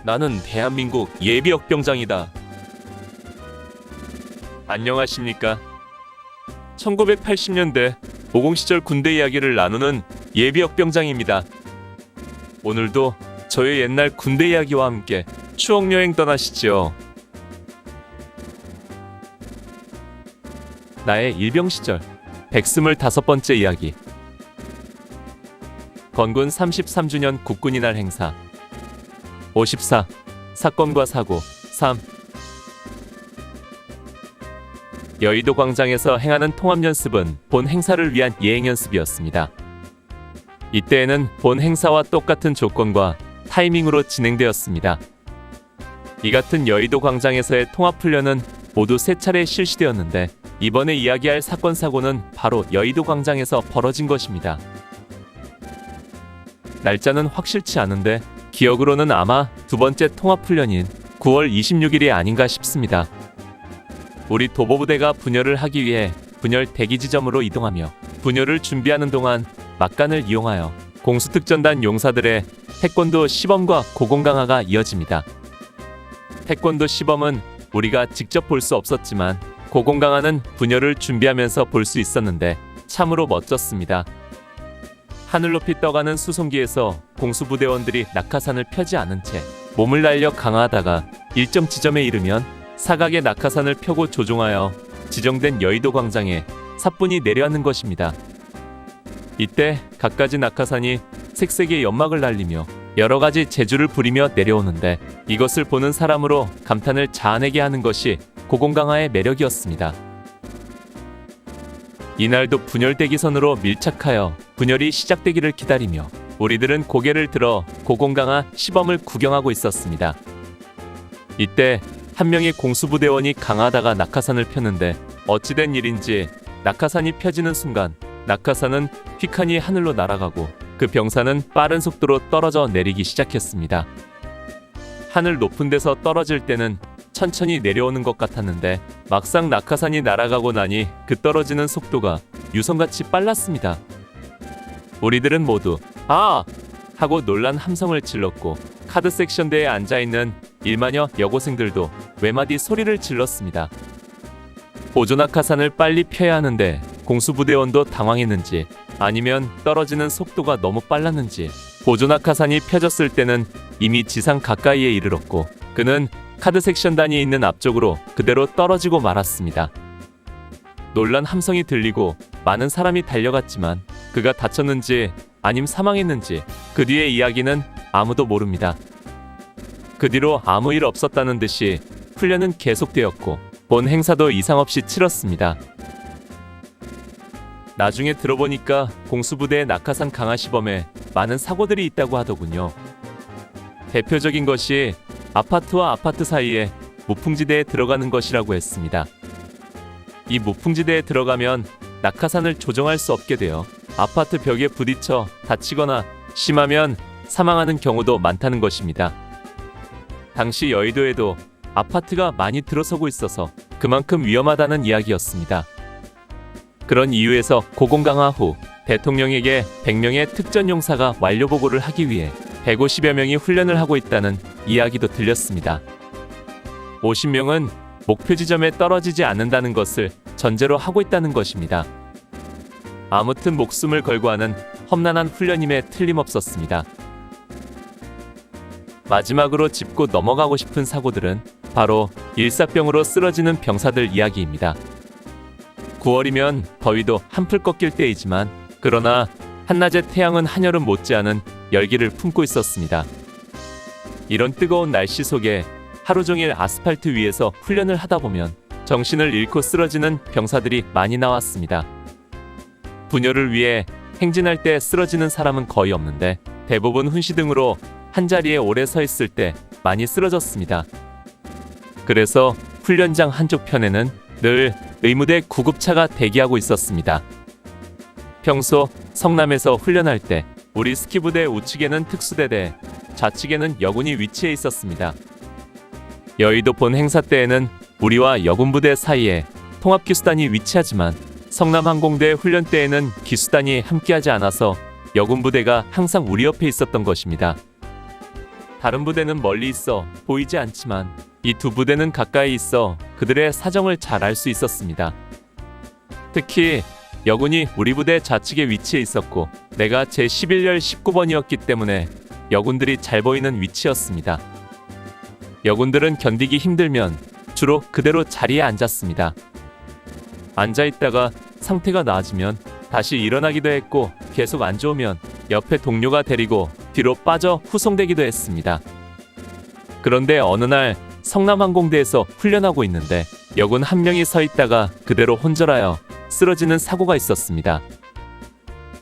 나는 대한민국 예비역병장이다. 안녕하십니까? 1980년대 50 시절 군대 이야기를 나누는 예비역병장입니다. 오늘도 저의 옛날 군대 이야기와 함께 추억여행 떠나시죠. 나의 일병 시절 125번째 이야기. 건군 33주년 국군이날 행사 54. 사건과 사고 3. 여의도 광장에서 행하는 통합연습은 본 행사를 위한 예행연습이었습니다. 이때에는 본 행사와 똑같은 조건과 타이밍으로 진행되었습니다. 이 같은 여의도 광장에서의 통합훈련은 모두 3차례 실시되었는데 이번에 이야기할 사건 사고는 바로 여의도 광장에서 벌어진 것입니다. 날짜는 확실치 않은데 기억으로는 아마 두 번째 통합훈련인 9월 26일이 아닌가 싶습니다. 우리 도보부대가 분열을 하기 위해 분열 대기 지점으로 이동하며 분열을 준비하는 동안 막간을 이용하여 공수특전단 용사들의 태권도 시범과 고공 강화가 이어집니다. 태권도 시범은 우리가 직접 볼 수 없었지만 고공 강화는 분열을 준비하면서 볼 수 있었는데 참으로 멋졌습니다. 하늘 높이 떠가는 수송기에서 공수부대원들이 낙하산을 펴지 않은 채 몸을 날려 강화하다가 일정 지점에 이르면 사각의 낙하산을 펴고 조종하여 지정된 여의도 광장에 사뿐히 내려앉는 것입니다. 이때 갖가지 낙하산이 색색의 연막을 날리며 여러가지 재주를 부리며 내려오는데 이것을 보는 사람으로 감탄을 자아내게 하는 것이 고공강화의 매력이었습니다. 이날도 분열 대기선으로 밀착하여 분열이 시작되기를 기다리며 우리들은 고개를 들어 고공강화 시범을 구경하고 있었습니다. 이때 한 명의 공수부대원이 강하다가 낙하산을 폈는데 어찌된 일인지 낙하산이 펴지는 순간 낙하산은 휙하니 하늘로 날아가고 그 병사는 빠른 속도로 떨어져 내리기 시작했습니다. 하늘 높은 데서 떨어질 때는 천천히 내려오는 것 같았는데 막상 낙하산이 날아가고 나니 그 떨어지는 속도가 유성같이 빨랐습니다. 우리들은 모두 아! 하고 놀란 함성을 질렀고 카드 섹션대에 앉아있는 1만여 여고생들도 외마디 소리를 질렀습니다. 보조낙하산을 빨리 펴야 하는데 공수부대원도 당황했는지 아니면 떨어지는 속도가 너무 빨랐는지 보조낙하산이 펴졌을 때는 이미 지상 가까이에 이르렀고 그는 카드 섹션단이 있는 앞쪽으로 그대로 떨어지고 말았습니다. 놀란 함성이 들리고 많은 사람이 달려갔지만 그가 다쳤는지 아님 사망했는지 그 뒤의 이야기는 아무도 모릅니다. 그 뒤로 아무 일 없었다는 듯이 훈련은 계속되었고 본 행사도 이상 없이 치렀습니다. 나중에 들어보니까 공수부대의 낙하산 강화 시범에 많은 사고들이 있다고 하더군요. 대표적인 것이 아파트와 아파트 사이에 무풍지대에 들어가는 것이라고 했습니다. 이 무풍지대에 들어가면 낙하산을 조정할 수 없게 되어 아파트 벽에 부딪혀 다치거나 심하면 사망하는 경우도 많다는 것입니다. 당시 여의도에도 아파트가 많이 들어서고 있어서 그만큼 위험하다는 이야기였습니다. 그런 이유에서 고공강화 후 대통령에게 100명의 특전용사가 완료보고를 하기 위해 150여 명이 훈련을 하고 있다는 이야기도 들렸습니다. 50명은 목표 지점에 떨어지지 않는다는 것을 전제로 하고 있다는 것입니다. 아무튼 목숨을 걸고 하는 험난한 훈련임에 틀림없었습니다. 마지막으로 짚고 넘어가고 싶은 사고들은 바로 일사병으로 쓰러지는 병사들 이야기입니다. 9월이면 더위도 한풀 꺾일 때이지만 그러나 한낮의 태양은 한여름 못지않은 열기를 품고 있었습니다. 이런 뜨거운 날씨 속에 하루 종일 아스팔트 위에서 훈련을 하다 보면 정신을 잃고 쓰러지는 병사들이 많이 나왔습니다. 분열을 위해 행진할 때 쓰러지는 사람은 거의 없는데 대부분 훈시등으로 한자리에 오래 서 있을 때 많이 쓰러졌습니다. 그래서 훈련장 한쪽 편에는 늘 의무대 구급차가 대기하고 있었습니다. 평소 성남에서 훈련할 때 우리 스키부대 우측에는 특수대대, 좌측에는 여군이 위치해 있었습니다. 여의도 본 행사 때에는 우리와 여군부대 사이에 통합기수단이 위치하지만 성남항공대 훈련 때에는 기수단이 함께하지 않아서 여군부대가 항상 우리 옆에 있었던 것입니다. 다른 부대는 멀리 있어 보이지 않지만 이 두 부대는 가까이 있어 그들의 사정을 잘 알 수 있었습니다. 특히 여군이 우리 부대 좌측에 위치해 있었고 내가 제11열 19번이었기 때문에 여군들이 잘 보이는 위치였습니다. 여군들은 견디기 힘들면 주로 그대로 자리에 앉았습니다. 앉아있다가 상태가 나아지면 다시 일어나기도 했고 계속 안 좋으면 옆에 동료가 데리고 뒤로 빠져 후송되기도 했습니다. 그런데 어느 날 성남항공대에서 훈련하고 있는데 여군 한 명이 서 있다가 그대로 혼절하여 쓰러지는 사고가 있었습니다.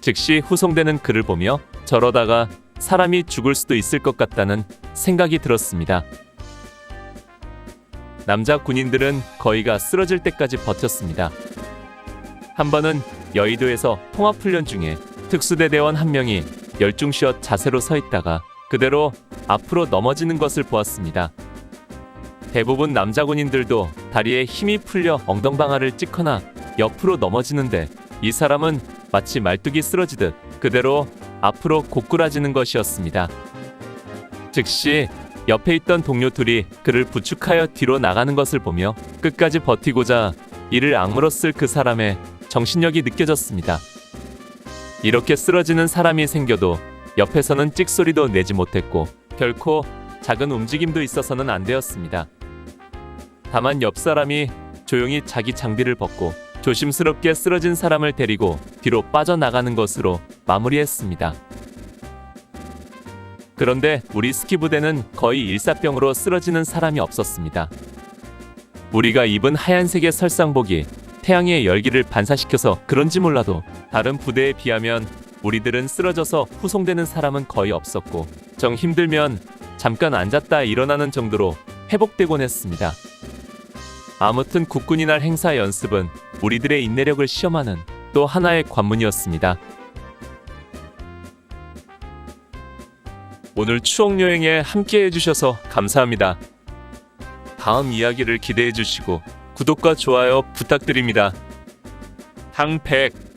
즉시 후송되는 그를 보며 저러다가 사람이 죽을 수도 있을 것 같다는 생각이 들었습니다. 남자 군인들은 거의가 쓰러질 때까지 버텼습니다. 한 번은 여의도에서 통합훈련 중에 특수대대원 한 명이 열중시어 자세로 서 있다가 그대로 앞으로 넘어지는 것을 보았습니다. 대부분 남자 군인들도 다리에 힘이 풀려 엉덩방아를 찍거나 옆으로 넘어지는데 이 사람은 마치 말뚝이 쓰러지듯 그대로 앞으로 고꾸라지는 것이었습니다. 즉시 옆에 있던 동료 둘이 그를 부축하여 뒤로 나가는 것을 보며 끝까지 버티고자 이를 악물었을 그 사람의 정신력이 느껴졌습니다. 이렇게 쓰러지는 사람이 생겨도 옆에서는 찍소리도 내지 못했고 결코 작은 움직임도 있어서는 안 되었습니다. 다만 옆 사람이 조용히 자기 장비를 벗고 조심스럽게 쓰러진 사람을 데리고 뒤로 빠져나가는 것으로 마무리했습니다. 그런데 우리 스키 부대는 거의 일사병으로 쓰러지는 사람이 없었습니다. 우리가 입은 하얀색의 설상복이 태양의 열기를 반사시켜서 그런지 몰라도 다른 부대에 비하면 우리들은 쓰러져서 후송되는 사람은 거의 없었고 정 힘들면 잠깐 앉았다 일어나는 정도로 회복되곤 했습니다. 아무튼 국군이날 행사 연습은 우리들의 인내력을 시험하는 또 하나의 관문이었습니다. 오늘 추억여행에 함께 해주셔서 감사합니다. 다음 이야기를 기대해 주시고 구독과 좋아요 부탁드립니다. 항백